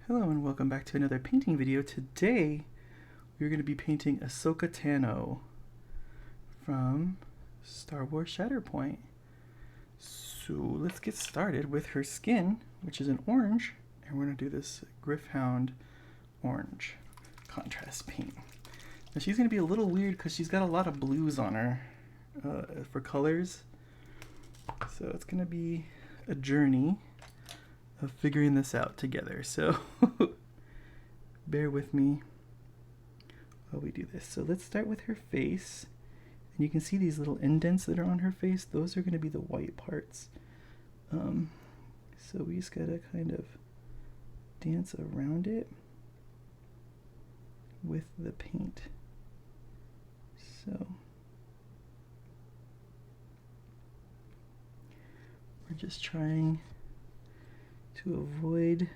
Hello and welcome back to another painting video. Today we're going to be painting Ahsoka Tano from Star Wars Shatterpoint. So let's get started with her skin, which is an orange, and we're going to do this Griffhound orange contrast paint. Now she's going to be a little weird because she's got a lot of blues on her for colors. So it's going to be a journey of figuring this out together. So bear with me while we do this. So let's start with her face. And you can see these little indents that are on her face. Those are going to be the white parts. So we just gotta kind of dance around it with the paint. So we're just trying to avoid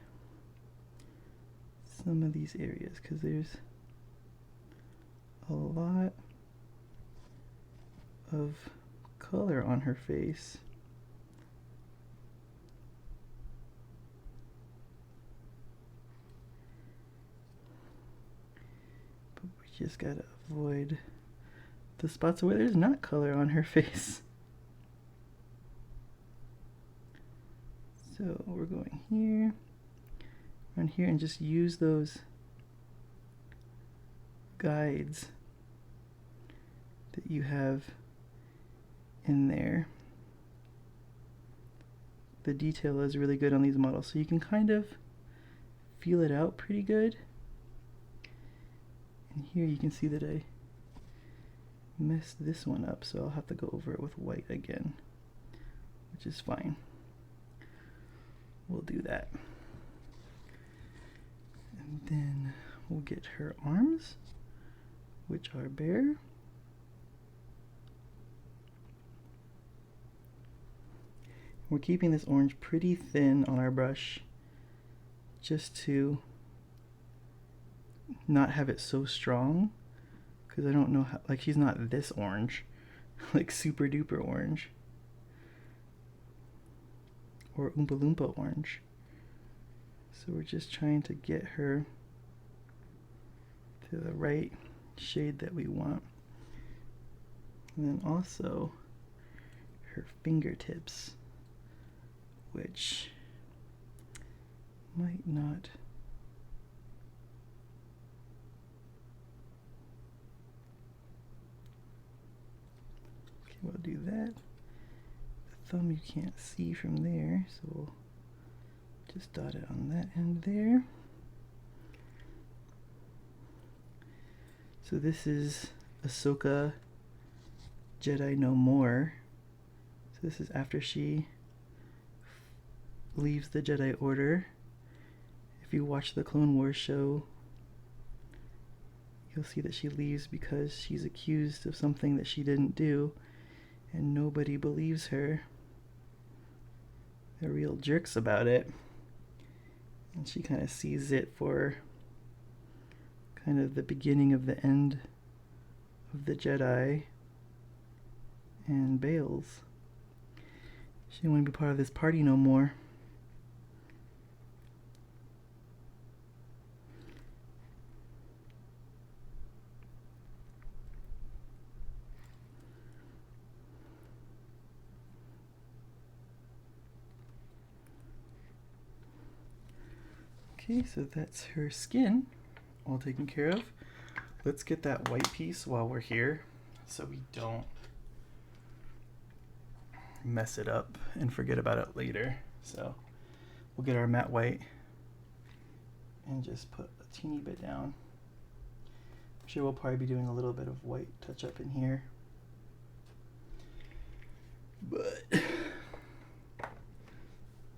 some of these areas because there's a lot of color on her face. But we just gotta avoid the spots where there's not color on her face. So we're going here, around here, and just use those guides that you have in there. The detail is really good on these models, so you can kind of feel it out pretty good. And here you can see that I messed this one up, so I'll have to go over it with white again, which is fine. We'll do that. And then we'll get her arms, which are bare. We're keeping this orange pretty thin on our brush just to not have it so strong, because I don't know how, like, she's not this orange, like super duper orange. Or Oompa Loompa orange. So we're just trying to get her to the right shade that we want. And then also her fingertips, which might not okay, we'll do that. Thumb you can't see from there, so we'll just dot it on that end there. So this is Ahsoka Jedi No More. So this is after she leaves the Jedi Order. If you watch the Clone Wars show, you'll see that she leaves because she's accused of something that she didn't do, and nobody believes her. They're real jerks about it, and she kind of sees it for kind of the beginning of the end of the Jedi and bails. She didn't want to be part of this party no more. Okay, so that's her skin all taken care of. Let's get that white piece while we're here so we don't mess it up and forget about it later. So we'll get our matte white and just put a teeny bit down. I'm sure we'll probably be doing a little bit of white touch up in here, but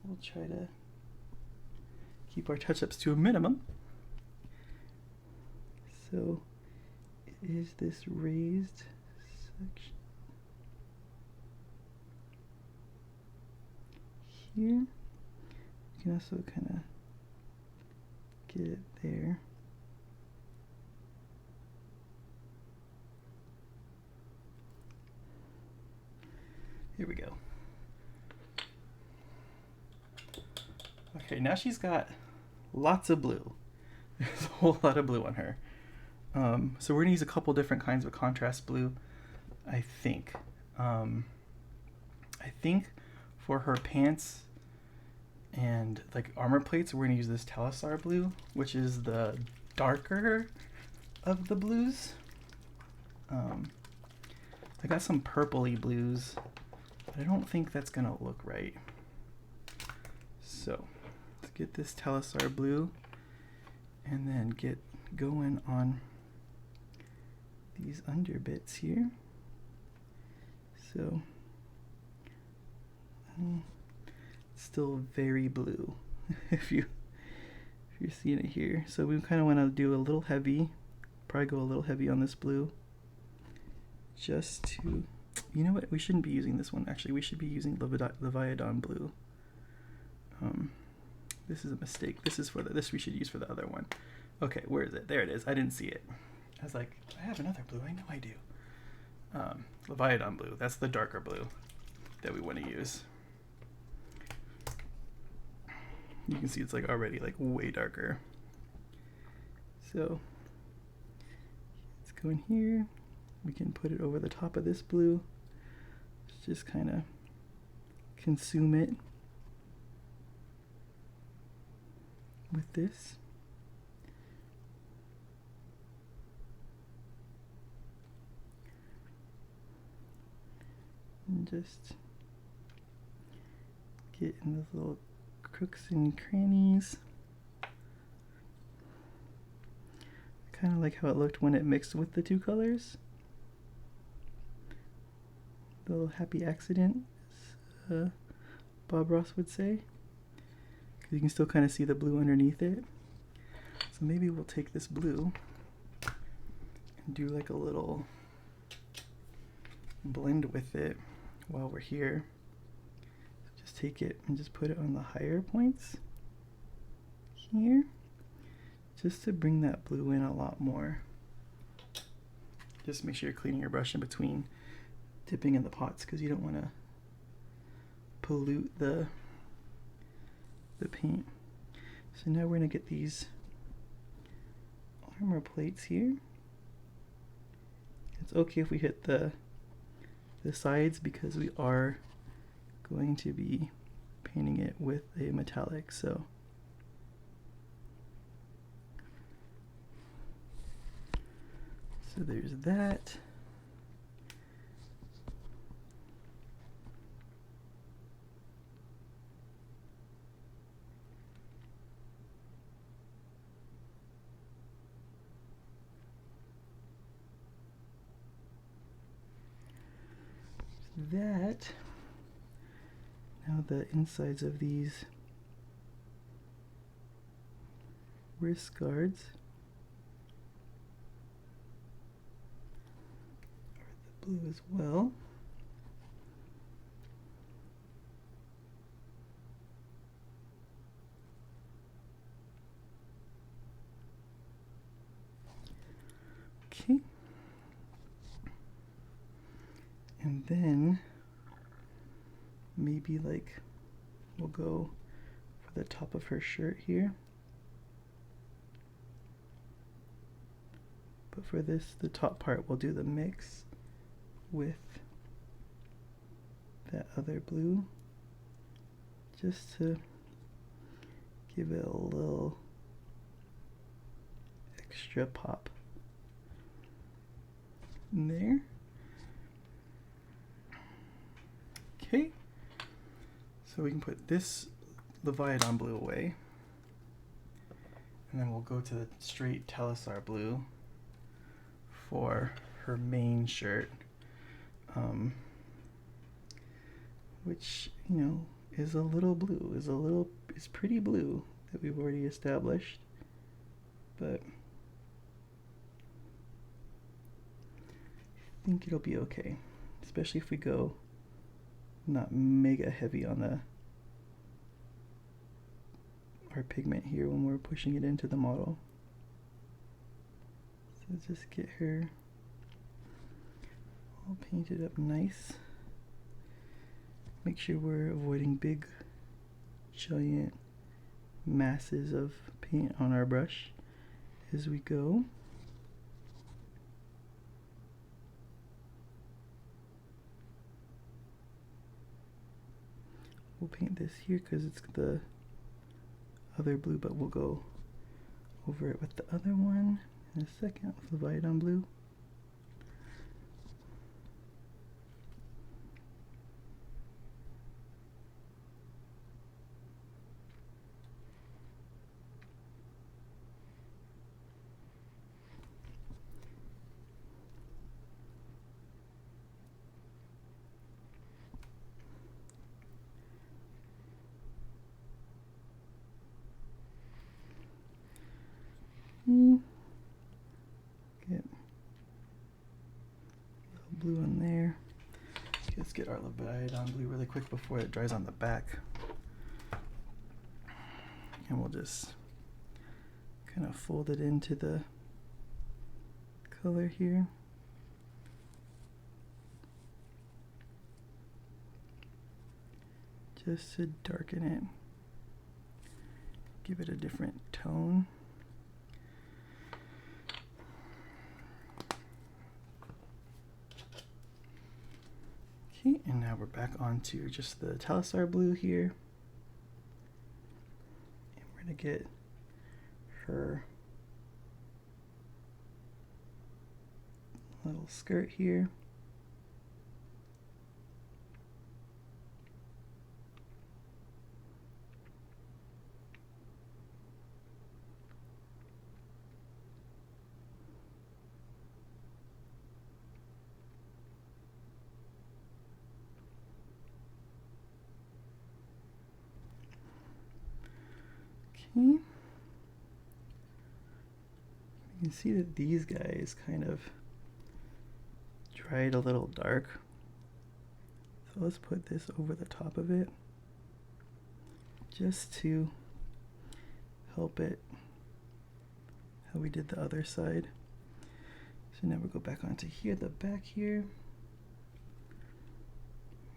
we'll try to keep our touch-ups to a minimum. So it is this raised section here. You can also kind of get it there. Here we go. Okay, now she's got lots of blue. There's a whole lot of blue on her. So we're gonna use a couple different kinds of contrast blue, I think. I think for her pants and like armor plates, we're gonna use this Talisar blue, which is the darker of the blues. I got some purpley blues, but I don't think that's gonna look right. So let's get this Talisar blue and then get going on these under bits here. So still very blue if you're seeing it here. So we kind of want to do a little heavy, probably go a little heavy on this blue, just to, you know what, we shouldn't be using this one actually, we should be using Leviathan blue. This is a mistake. This is for this we should use for the other one. Okay, where is it? There it is. I didn't see it. I was like, I have another blue. I know I do. Leviathan blue. That's the darker blue that we want to use. You can see it's like already like way darker. So let's go in here. We can put it over the top of this blue. Let's just kind of consume it with this. And just get in those little crooks and crannies. Kind of like how it looked when it mixed with the two colors. The little happy accident, as Bob Ross would say. Because you can still kind of see the blue underneath it. So maybe we'll take this blue and do like a little blend with it while we're here. So just take it and just put it on the higher points here, just to bring that blue in a lot more. Just make sure you're cleaning your brush in between dipping in the pots, because you don't want to pollute the paint. So now we're going to get these armor plates here. It's okay if we hit the sides, because we are going to be painting it with a metallic. So there's that. Now the insides of these wrist guards are the blue as well. Okay. And then maybe like we'll go for the top of her shirt here. But for this, the top part, we'll do the mix with that other blue, just to give it a little extra pop in there. Okay, so we can put this Leviathan blue away, and then we'll go to the straight Talisar blue for her main shirt, which, you know, is a little blue, is pretty blue, that we've already established, but I think it'll be okay, especially if we go not mega heavy on our pigment here when we're pushing it into the model. So just get her all painted up nice. Make sure we're avoiding big giant masses of paint on our brush as we go. We'll paint this here because it's the other blue, but we'll go over it with the other one in a second with the Viodon blue. Get a little blue in there. Okay, let's get our Viodon blue really quick before it dries on the back. And we'll just kind of fold it into the color here. Just to darken it. Give it a different tone. Okay, and now we're back onto just the Talisar blue here. And we're going to get her little skirt here. You can see that these guys kind of dried a little dark. So let's put this over the top of it just to help it how we did the other side. So now we'll go back onto here, the back here.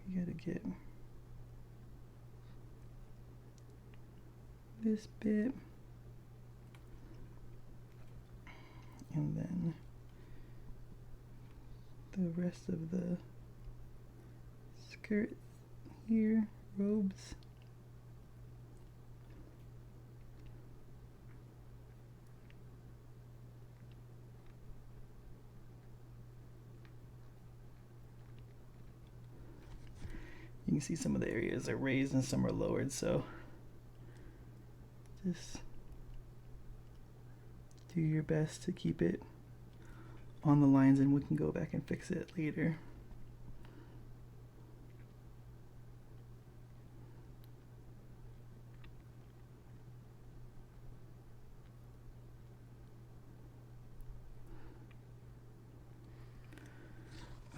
You gotta get this bit, and then the rest of the skirt here, robes. You can see some of the areas are raised and some are lowered, so just do your best to keep it on the lines, and we can go back and fix it later.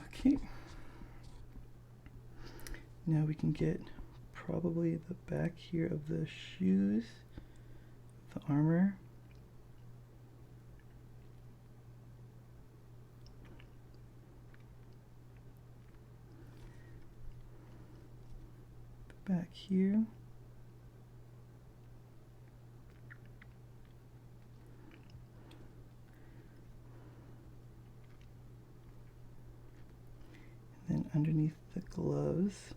Okay. Now we can get probably the back here of the shoes, the armor. The back here. And then underneath the gloves.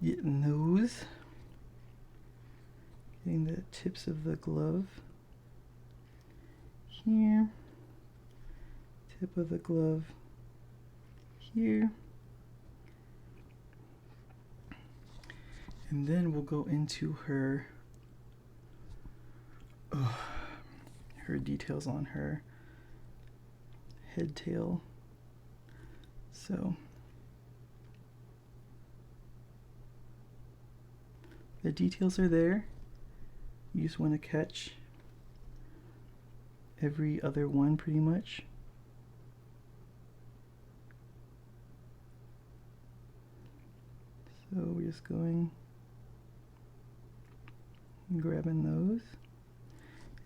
Getting those, getting the tips of the glove here, tip of the glove here, and then we'll go into her her details on her head tail. So the details are there. You just want to catch every other one pretty much. just going and grabbing those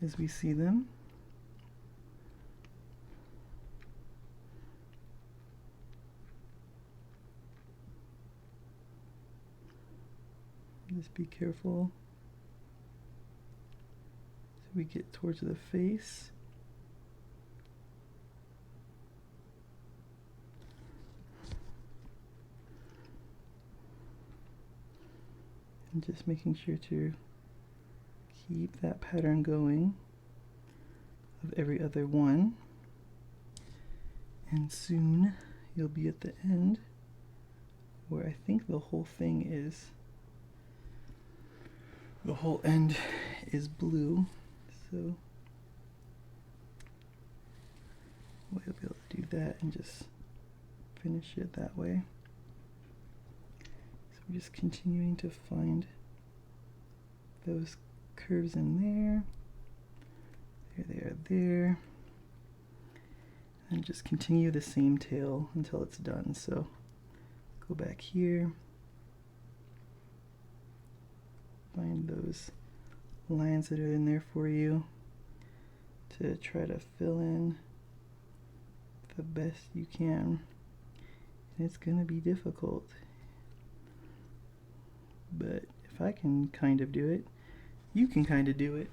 as we see them. Just be careful as we get towards the face. And just making sure to keep that pattern going of every other one. And soon you'll be at the end where I think the whole thing is, the whole end is blue. So we'll be able to do that and just finish it that way. So we're just continuing to find those curves in there. There they are there. And just continue the same tail until it's done. So go back here. Find those lines that are in there for you to try to fill in the best you can. And it's going to be difficult. But if I can kind of do it, you can kind of do it.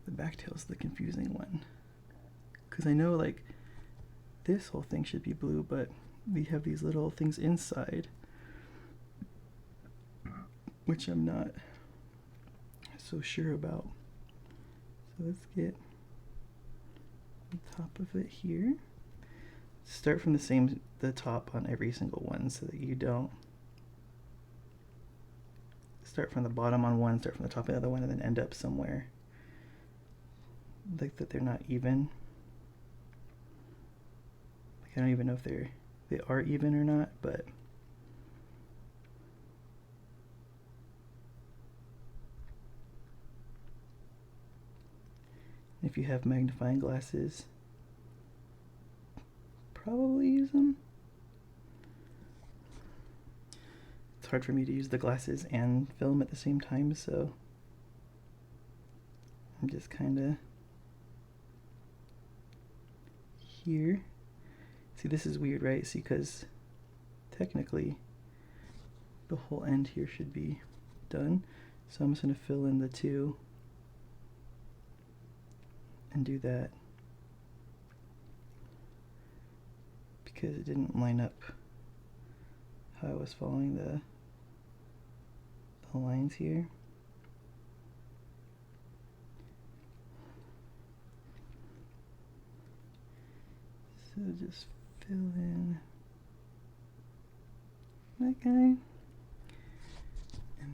The back tail's the confusing one. Because I know like this whole thing should be blue, but we have these little things inside, which I'm not so sure about. So let's get the top of it here. Start from the top on every single one so that you don't start from the bottom on one, start from the top of the other one, and then end up somewhere like that they're not even. Like I don't even know if they are even or not, but if you have magnifying glasses, probably use them. It's hard for me to use the glasses and film at the same time, so I'm just kind of here. See, this is weird, right? See, because technically the whole end here should be done. So I'm just going to fill in the two and do that because it didn't line up how I was following the lines here. So just fill in that guy, and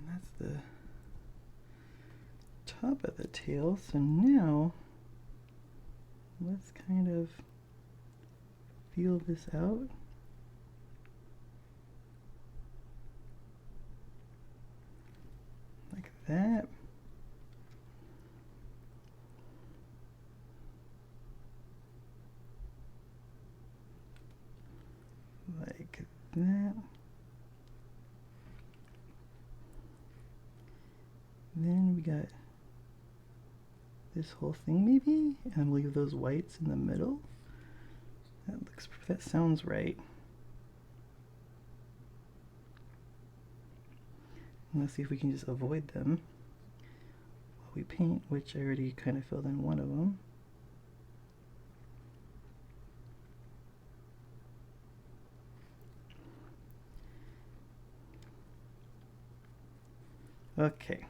that's the top of the tail. So now let's kind of feel this out. Like that. Like that. Then we got this whole thing maybe, and leave those whites in the middle. That sounds right. And let's see if we can just avoid them while we paint, which I already kind of filled in one of them. Okay.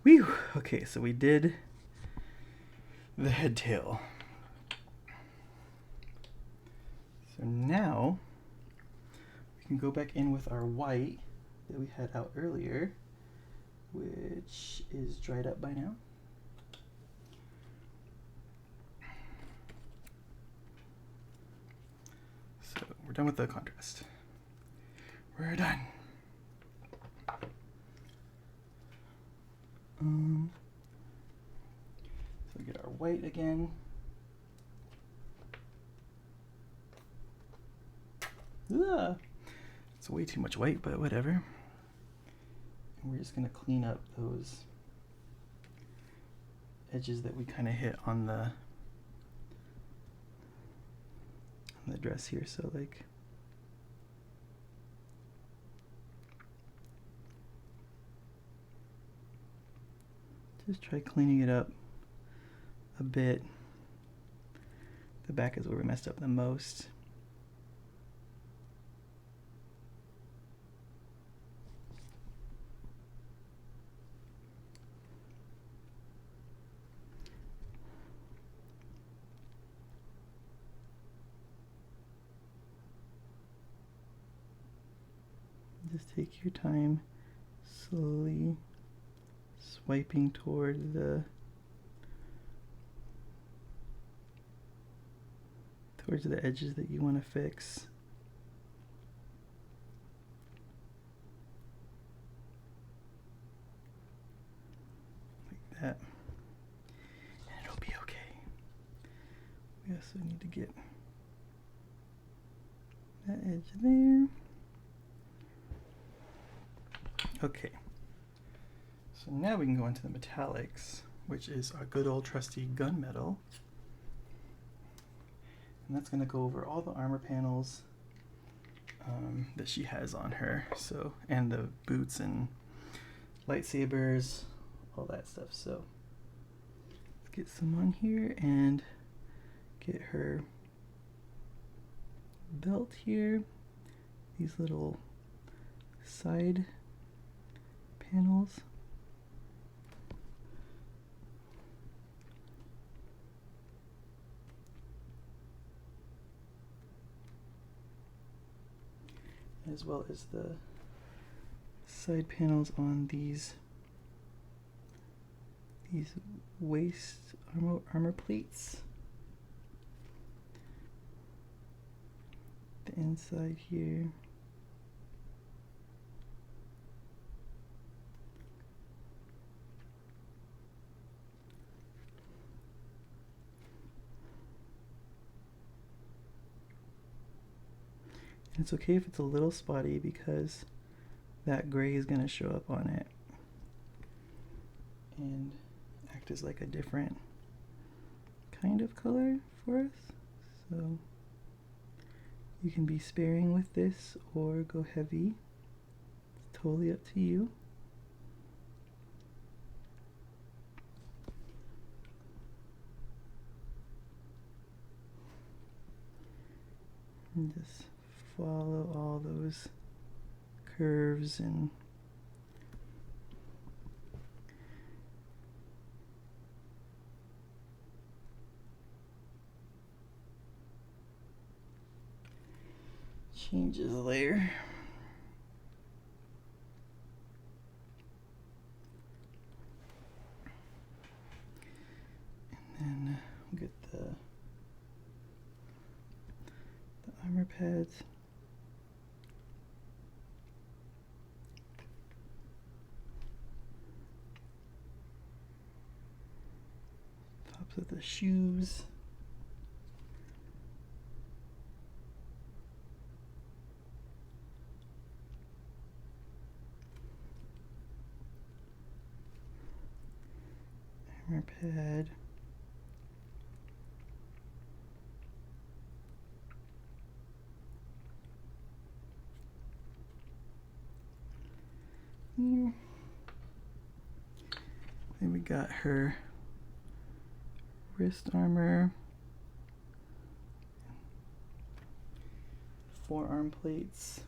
Whew. Okay, so we did the head tail. So now we can go back in with our white that we had out earlier, which is dried up by now. So we're done with the contrast. We're done. So we get our white again. Ugh. It's way too much white, but whatever. And we're just gonna clean up those edges that we kind of hit on the dress here. So like, just try cleaning it up a bit. The back is where we messed up the most. Just take your time, slowly swiping toward towards the edges that you want to fix. Like that. And it'll be okay. We also need to get that edge there. Okay. So now we can go into the metallics, which is our good old trusty gunmetal. And that's going to go over all the armor panels that she has on her. So, and the boots and lightsabers, all that stuff. So let's get some on here and get her belt here. These little side panels. As well as the side panels on these waist armor plates. The inside here. It's okay if it's a little spotty because that gray is going to show up on it and act as like a different kind of color for us. So you can be sparing with this or go heavy. It's totally up to you. And just follow all those curves and changes layer. And then we'll get the armor pads. Tops of the shoes. Armor pad. Here. Then we got her wrist armor, forearm plates.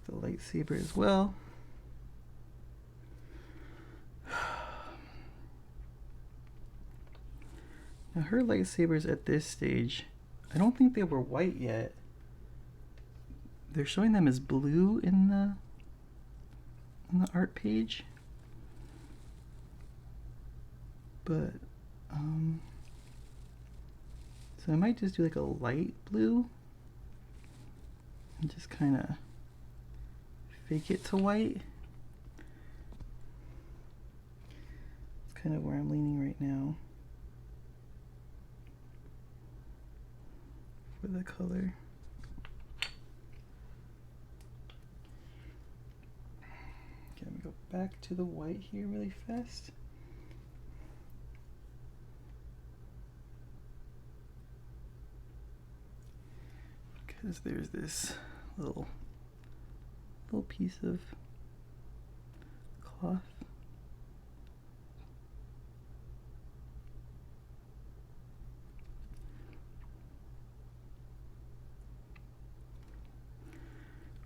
The lightsaber as well. Now her lightsabers at this stage, I don't think they were white yet. They're showing them as blue in the art page. But so I might just do like a light blue and just kind of fake it to white. It's kind of where I'm leaning right now for the color. Okay, let me go back to the white here really fast. Because there's this little piece of cloth.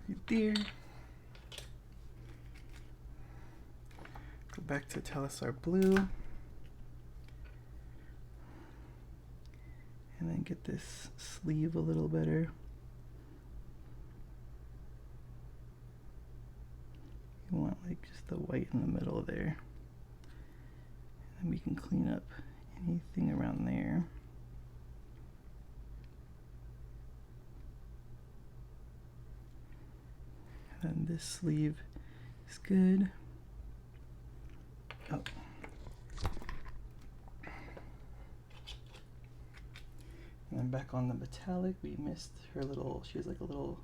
Right there. Go back to Talisar blue. And then get this sleeve a little better. You want like just the white in the middle there. And then we can clean up anything around there. And then this sleeve is good. Oh. And then back on the metallic, we missed her little, she has like a little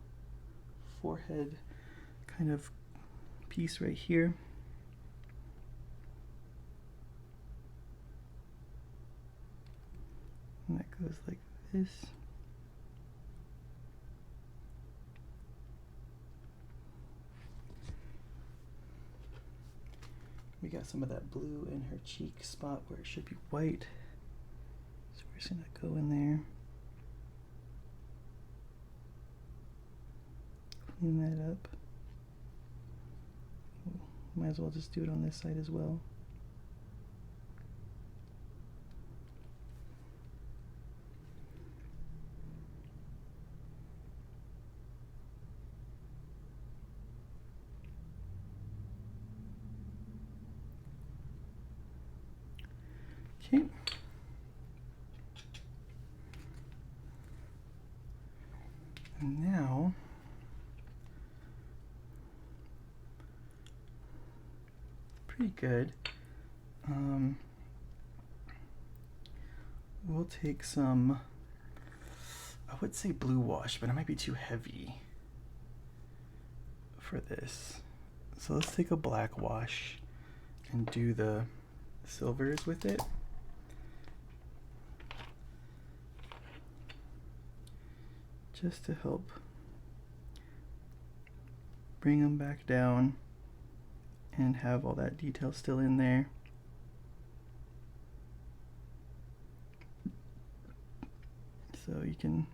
forehead kind of piece right here. And that goes like this. We got some of that blue in her cheek spot where it should be white. So we're just gonna go in there. Clean that up. Might as well just do it on this side as well. Okay. And now pretty good. We'll take some, I would say blue wash, but it might be too heavy for this. So let's take a black wash and do the silvers with it. Just to help bring them back down and have all that detail still in there. So you can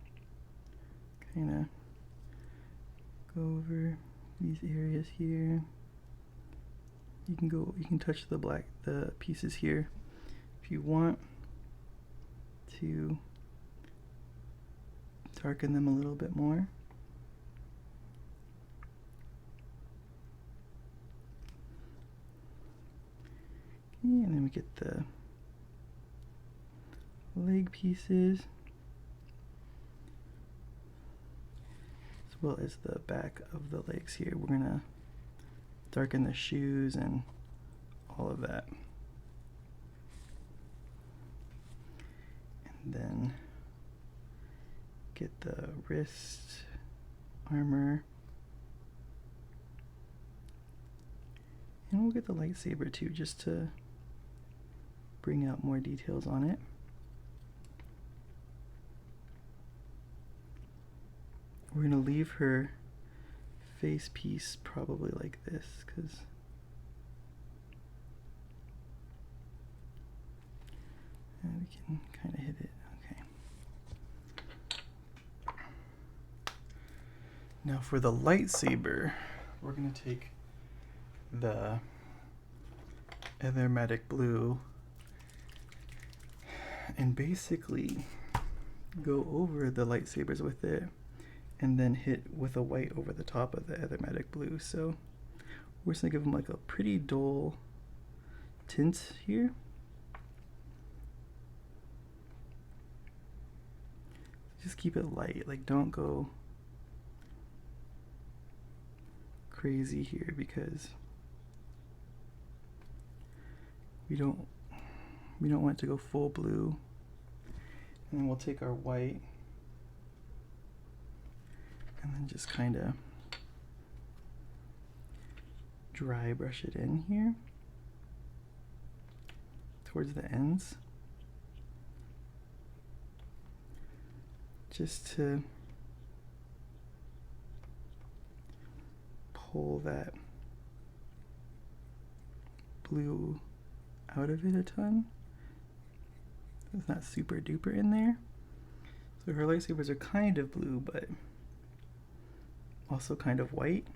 kind of go over these areas here. You can touch the pieces here if you want to darken them a little bit more. And then we get the leg pieces, as well as the back of the legs here. We're gonna darken the shoes and all of that. And then get the wrist armor. And we'll get the lightsaber too, just to bring out more details on it. We're gonna leave her face piece probably like this, because we can kind of hit it. Okay. Now for the lightsaber, we're gonna take the Ethermatic blue and basically go over the lightsabers with it and then hit with a white over the top of the Ethermatic blue. So we're just gonna give them like a pretty dull tint here. Just keep it light, like don't go crazy here because we don't want it to go full blue. And then we'll take our white and then just kind of dry brush it in here towards the ends, just to pull that blue out of it a ton. It's not super duper in there. So her lightsabers are kind of blue, but also kind of white.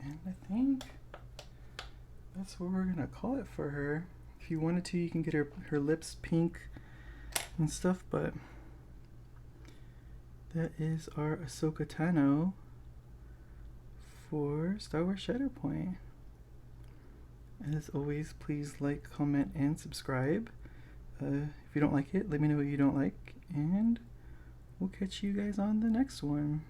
And I think that's what we're gonna call it for her. If you wanted to, you can get her lips pink and stuff, but that is our Ahsoka Tano for Star Wars Shatterpoint. As always, please like, comment, and subscribe. If you don't like it, let me know what you don't like, and we'll catch you guys on the next one.